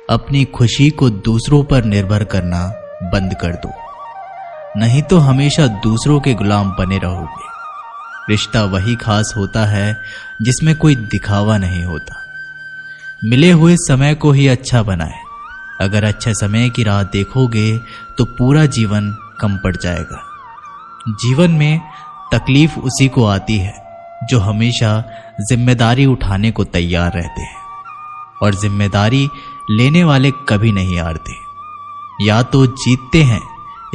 अपनी खुशी को दूसरों पर निर्भर करना बंद कर दो, नहीं तो हमेशा दूसरों के गुलाम बने रहोगे। रिश्ता वही खास होता है जिसमें कोई दिखावा नहीं होता। मिले हुए समय को ही अच्छा बनाए। अगर अच्छे समय की राह देखोगे तो पूरा जीवन कम पड़ जाएगा। जीवन में तकलीफ उसी को आती है जो हमेशा जिम्मेदारी उठाने को तैयार रहते हैं, और जिम्मेदारी लेने वाले कभी नहीं हारते। या तो जीतते हैं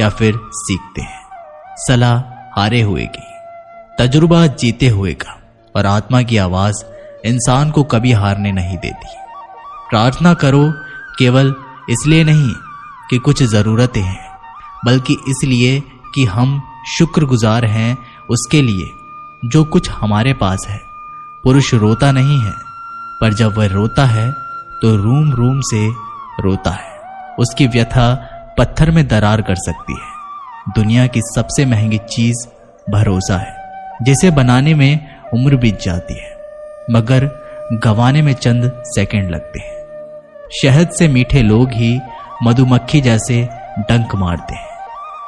या फिर सीखते हैं। सलाह हारे हुए की, तजुर्बा जीते हुए का, और आत्मा की आवाज इंसान को कभी हारने नहीं देती। प्रार्थना करो केवल इसलिए नहीं कि कुछ जरूरतें हैं, बल्कि इसलिए कि हम शुक्रगुजार हैं उसके लिए जो कुछ हमारे पास है। पुरुष रोता नहीं है, पर जब वह रोता है तो रूम रूम से रोता है। उसकी व्यथा पत्थर में दरार कर सकती है। दुनिया की सबसे महंगी चीज भरोसा है, जिसे बनाने में उम्र बीत जाती है, मगर गंवाने में चंद सेकंड लगते हैं। शहद से मीठे लोग ही मधुमक्खी जैसे डंक मारते हैं।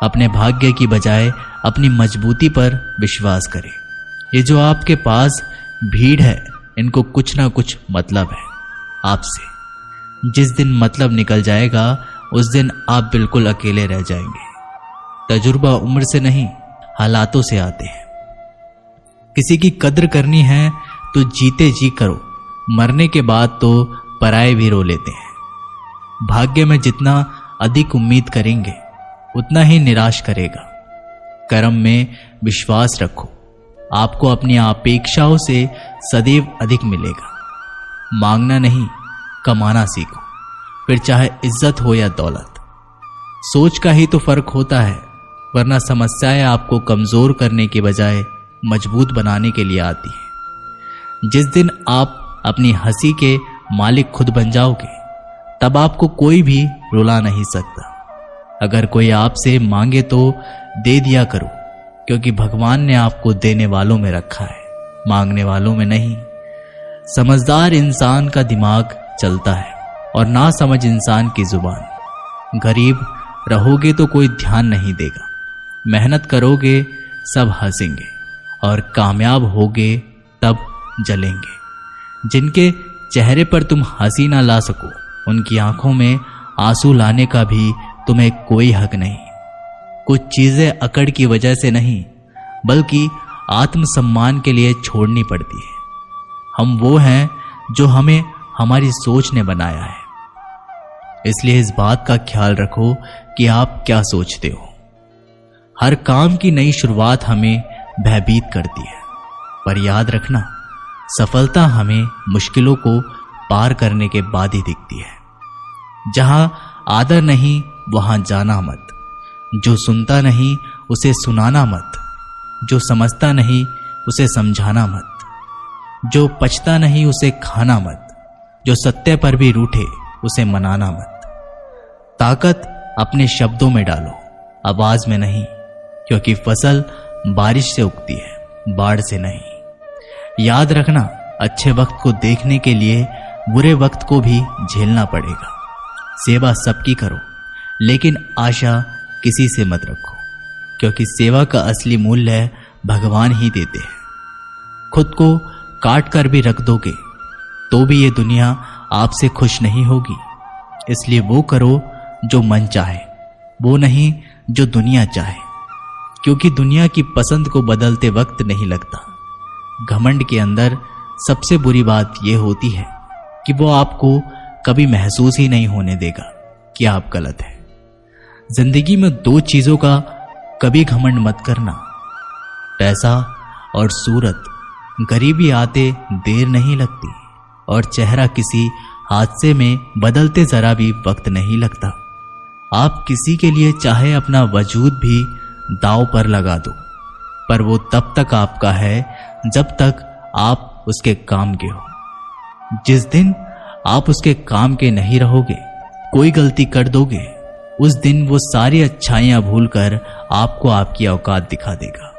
अपने भाग्य की बजाय अपनी मजबूती पर विश्वास करें। ये जो आपके पास भीड़ है, इनको कुछ ना कुछ मतलब है आपसे। जिस दिन मतलब निकल जाएगा उस दिन आप बिल्कुल अकेले रह जाएंगे। तजुर्बा उम्र से नहीं, हालातों से आते हैं। किसी की कद्र करनी है तो जीते जी करो, मरने के बाद तो पराये भी रो लेते हैं। भाग्य में जितना अधिक उम्मीद करेंगे उतना ही निराश करेगा। कर्म में विश्वास रखो, आपको अपनी अपेक्षाओं से सदैव अधिक मिलेगा। मांगना नहीं, कमाना सीखो, फिर चाहे इज्जत हो या दौलत। सोच का ही तो फर्क होता है, वरना समस्याएं आपको कमजोर करने के बजाय मजबूत बनाने के लिए आती है। जिस दिन आप अपनी हंसी के मालिक खुद बन जाओगे, तब आपको कोई भी रुला नहीं सकता। अगर कोई आपसे मांगे तो दे दिया करो, क्योंकि भगवान ने आपको देने वालों में रखा है, मांगने वालों में नहीं। समझदार इंसान का दिमाग चलता है और ना समझ इंसान की जुबान। गरीब रहोगे तो कोई ध्यान नहीं देगा, मेहनत करोगे सब हंसेंगे, और कामयाब होगे तब जलेंगे। जिनके चेहरे पर तुम हंसी ना ला सको, उनकी आंखों में आंसू लाने का भी तुम्हें कोई हक नहीं। कुछ चीजें अकड़ की वजह से नहीं, बल्कि आत्मसम्मान के लिए छोड़नी पड़ती है। हम वो हैं जो हमें हमारी सोच ने बनाया है। इसलिए इस बात का ख्याल रखो कि आप क्या सोचते हो। हर काम की नई शुरुआत हमें भयभीत करती है, पर याद रखना, सफलता हमें मुश्किलों को पार करने के बाद ही दिखती है। जहां आदर नहीं वहां जाना मत। जो सुनता नहीं उसे सुनाना मत। जो समझता नहीं उसे समझाना मत। जो पचता नहीं उसे खाना मत। जो सत्य पर भी रूठे उसे मनाना मत। ताकत अपने शब्दों में डालो, आवाज में नहीं, क्योंकि फसल बारिश से उगती है, बाढ़ से नहीं। याद रखना, अच्छे वक्त को देखने के लिए बुरे वक्त को भी झेलना पड़ेगा। सेवा सबकी करो, लेकिन आशा किसी से मत रखो, क्योंकि सेवा का असली मूल्य भगवान ही देते हैं। खुद को काट कर भी रख दोगे तो भी ये दुनिया आपसे खुश नहीं होगी। इसलिए वो करो जो मन चाहे, वो नहीं जो दुनिया चाहे, क्योंकि दुनिया की पसंद को बदलते वक्त नहीं लगता। घमंड के अंदर सबसे बुरी बात यह होती है कि वो आपको कभी महसूस ही नहीं होने देगा कि आप गलत हैं। जिंदगी में दो चीजों का कभी घमंड मत करना, पैसा और सूरत। गरीबी आते देर नहीं लगती, और चेहरा किसी हादसे में बदलते जरा भी वक्त नहीं लगता। आप किसी के लिए चाहे अपना वजूद भी दांव पर लगा दो, पर वो तब तक आपका है जब तक आप उसके काम के हो। जिस दिन आप उसके काम के नहीं रहोगे, कोई गलती कर दोगे, उस दिन वो सारी अच्छाइयां भूलकर आपको आपकी औकात दिखा देगा।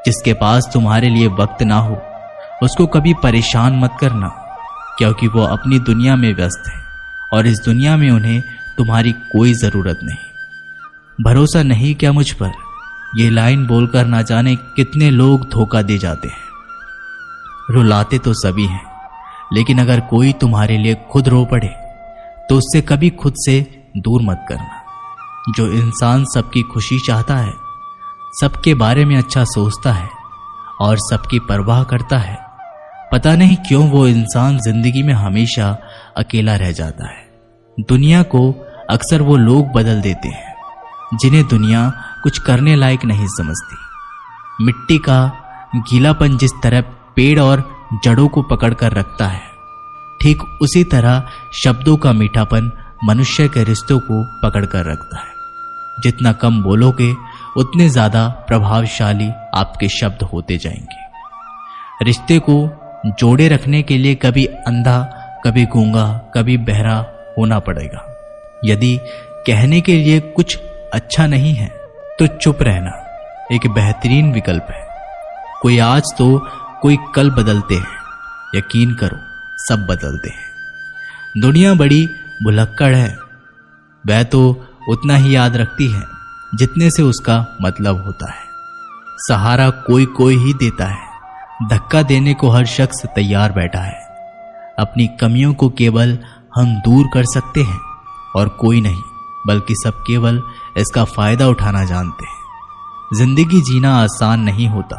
जिसके पास तुम्हारे लिए वक्त ना हो, उसको कभी परेशान मत करना, क्योंकि वो अपनी दुनिया में व्यस्त है और इस दुनिया में उन्हें तुम्हारी कोई जरूरत नहीं। भरोसा नहीं क्या मुझ पर, ये लाइन बोलकर ना जाने कितने लोग धोखा दे जाते हैं। रुलाते तो सभी हैं, लेकिन अगर कोई तुम्हारे लिए खुद रो पड़े तो उससे कभी खुद से दूर मत करना। जो इंसान सबकी खुशी चाहता है, सबके बारे में अच्छा सोचता है और सबकी परवाह करता है, पता नहीं क्यों वो इंसान जिंदगी में हमेशा अकेला रह जाता है। दुनिया को अक्सर वो लोग बदल देते हैं जिन्हें दुनिया कुछ करने लायक नहीं समझती। मिट्टी का गीलापन जिस तरह पेड़ और जड़ों को पकड़ कर रखता है, ठीक उसी तरह शब्दों का मीठापन मनुष्य के रिश्तों को पकड़ कर रखता है। जितना कम बोलोगे उतने ज्यादा प्रभावशाली आपके शब्द होते जाएंगे। रिश्ते को जोड़े रखने के लिए कभी अंधा, कभी गूंगा, कभी बहरा होना पड़ेगा। यदि कहने के लिए कुछ अच्छा नहीं है तो चुप रहना एक बेहतरीन विकल्प है। कोई आज तो कोई कल बदलते हैं, यकीन करो सब बदलते हैं। दुनिया बड़ी भुलक्कड़ है, वह तो उतना ही याद रखती है जितने से उसका मतलब होता है। सहारा कोई कोई ही देता है, धक्का देने को हर शख्स तैयार बैठा है। अपनी कमियों को केवल हम दूर कर सकते हैं और कोई नहीं, बल्कि सब केवल इसका फायदा उठाना जानते हैं। जिंदगी जीना आसान नहीं होता,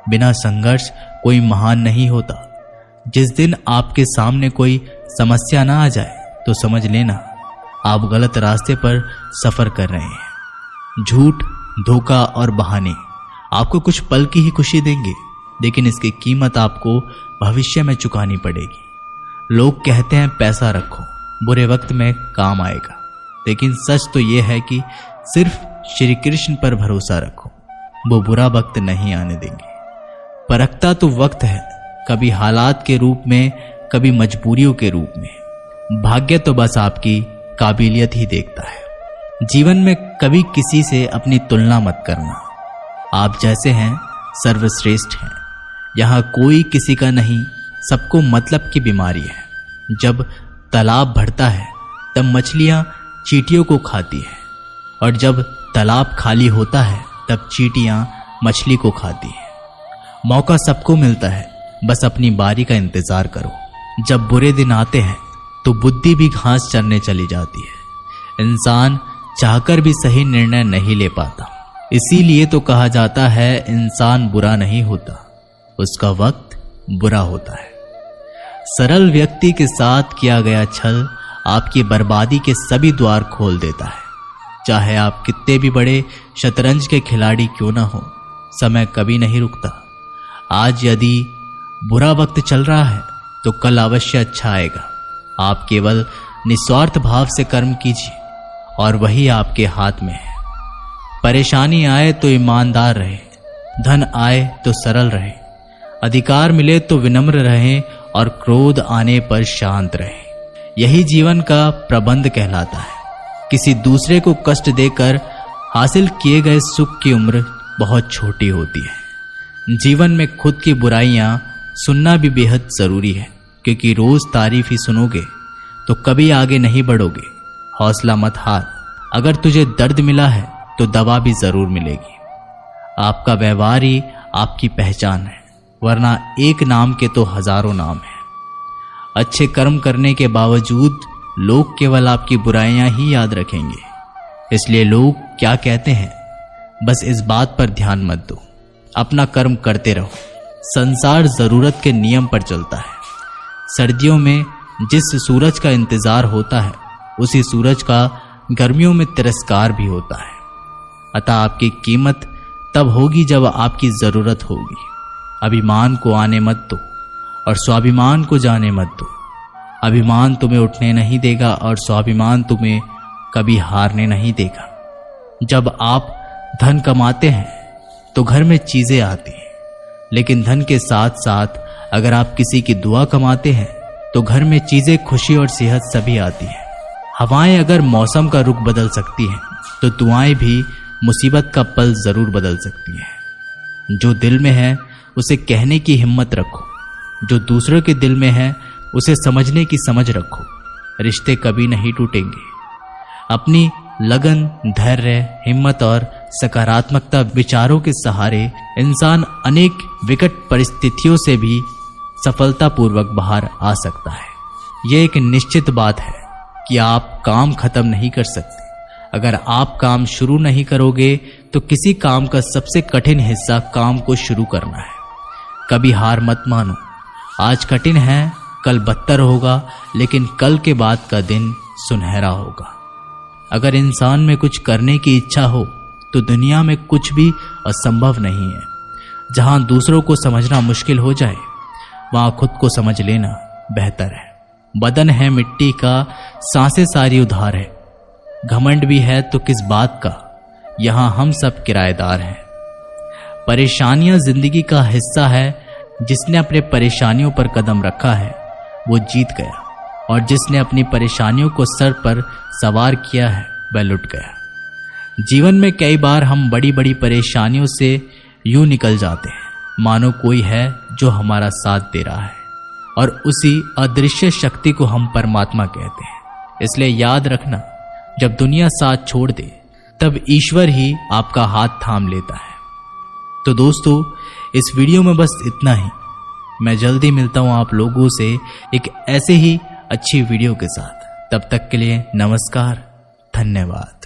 बिना संघर्ष कोई महान नहीं होता। जिस दिन आपके सामने कोई समस्या ना आ जाए तो समझ लेना आप गलत रास्ते पर सफर कर रहे हैं। झूठ, धोखा और बहाने आपको कुछ पल की ही खुशी देंगे, लेकिन इसकी कीमत आपको भविष्य में चुकानी पड़ेगी। लोग कहते हैं पैसा रखो, बुरे वक्त में काम आएगा, लेकिन सच तो यह है कि सिर्फ श्री कृष्ण पर भरोसा रखो, वो बुरा वक्त नहीं आने देंगे। परखता तो वक्त है, कभी हालात के रूप में, कभी मजबूरियों के रूप में। भाग्य तो बस आपकी काबिलियत ही देखता है। जीवन में कभी किसी से अपनी तुलना मत करना। आप जैसे हैं सर्वश्रेष्ठ हैं। यहाँ कोई किसी का नहीं, सबको मतलब की बीमारी है। जब तालाब भरता है तब मछलियां चींटियों को खाती है, और जब तालाब खाली होता है तब चींटियां मछली को खाती है। मौका सबको मिलता है, बस अपनी बारी का इंतजार करो। जब बुरे दिन आते हैं तो बुद्धि भी घास चरने चली जाती है। इंसान चाहकर भी सही निर्णय नहीं ले पाता। इसीलिए तो कहा जाता है इंसान बुरा नहीं होता, उसका वक्त बुरा होता है। सरल व्यक्ति के साथ किया गया छल आपकी बर्बादी के सभी द्वार खोल देता है। चाहे आप कितने भी बड़े शतरंज के खिलाड़ी क्यों ना हो, समय कभी नहीं रुकता। आज यदि बुरा वक्त चल रहा है तो कल अवश्य अच्छा आएगा। आप केवल निस्वार्थ भाव से कर्म कीजिए और वही आपके हाथ में है। परेशानी आए तो ईमानदार रहे, धन आए तो सरल रहे, अधिकार मिले तो विनम्र रहें और क्रोध आने पर शांत रहें। यही जीवन का प्रबंध कहलाता है। किसी दूसरे को कष्ट देकर हासिल किए गए सुख की उम्र बहुत छोटी होती है। जीवन में खुद की बुराइयां सुनना भी बेहद जरूरी है, क्योंकि रोज तारीफ ही सुनोगे तो कभी आगे नहीं बढ़ोगे। हौसला मत हार। अगर तुझे दर्द मिला है तो दवा भी जरूर मिलेगी। आपका व्यवहार ही आपकी पहचान है, वरना एक नाम के तो हजारों नाम हैं। अच्छे कर्म करने के बावजूद लोग केवल आपकी बुराइयां ही याद रखेंगे। इसलिए लोग क्या कहते हैं, बस इस बात पर ध्यान मत दो। अपना कर्म करते रहो। संसार जरूरत के नियम पर चलता है। सर्दियों में जिस सूरज का इंतजार होता है, उसी सूरज का गर्मियों में तिरस्कार भी होता है। अतः आपकी कीमत तब होगी जब आपकी जरूरत होगी। अभिमान को आने मत दो और स्वाभिमान को जाने मत दो। अभिमान तुम्हें उठने नहीं देगा और स्वाभिमान तुम्हें कभी हारने नहीं देगा। जब आप धन कमाते हैं तो घर में चीजें आती हैं, लेकिन धन के साथ साथ अगर आप किसी की दुआ कमाते हैं तो घर में चीजें, खुशी और सेहत सभी आती है। हवाएं अगर मौसम का रुख बदल सकती हैं तो दुआएं भी मुसीबत का पल जरूर बदल सकती हैं। जो दिल में है उसे कहने की हिम्मत रखो, जो दूसरों के दिल में है उसे समझने की समझ रखो। रिश्ते कभी नहीं टूटेंगे। अपनी लगन, धैर्य, हिम्मत और सकारात्मकता विचारों के सहारे इंसान अनेक विकट परिस्थितियों से भी सफलतापूर्वक बाहर आ सकता है। यह एक निश्चित बात है कि आप काम खत्म नहीं कर सकते। अगर आप काम शुरू नहीं करोगे तो किसी काम का सबसे कठिन हिस्सा काम को शुरू करना है। कभी हार मत मानो। आज कठिन है, कल बदतर होगा, लेकिन कल के बाद का दिन सुनहरा होगा। अगर इंसान में कुछ करने की इच्छा हो तो दुनिया में कुछ भी असंभव नहीं है। जहां दूसरों को समझना मुश्किल हो जाए वहां खुद को समझ लेना बेहतर है। बदन है मिट्टी का, सांसें सारी उधार है। घमंड भी है तो किस बात का, यहां हम सब किराएदार हैं। परेशानियां जिंदगी का हिस्सा है। जिसने अपने परेशानियों पर कदम रखा है वो जीत गया, और जिसने अपनी परेशानियों को सर पर सवार किया है वह लुट गया। जीवन में कई बार हम बड़ी बड़ी परेशानियों से यूं निकल जाते हैं मानो कोई है जो हमारा साथ दे रहा है, और उसी अदृश्य शक्ति को हम परमात्मा कहते हैं। इसलिए याद रखना, जब दुनिया साथ छोड़ दे तब ईश्वर ही आपका हाथ थाम लेता है। तो दोस्तों, इस वीडियो में बस इतना ही। मैं जल्दी मिलता हूं आप लोगों से एक ऐसे ही अच्छी वीडियो के साथ। तब तक के लिए नमस्कार, धन्यवाद।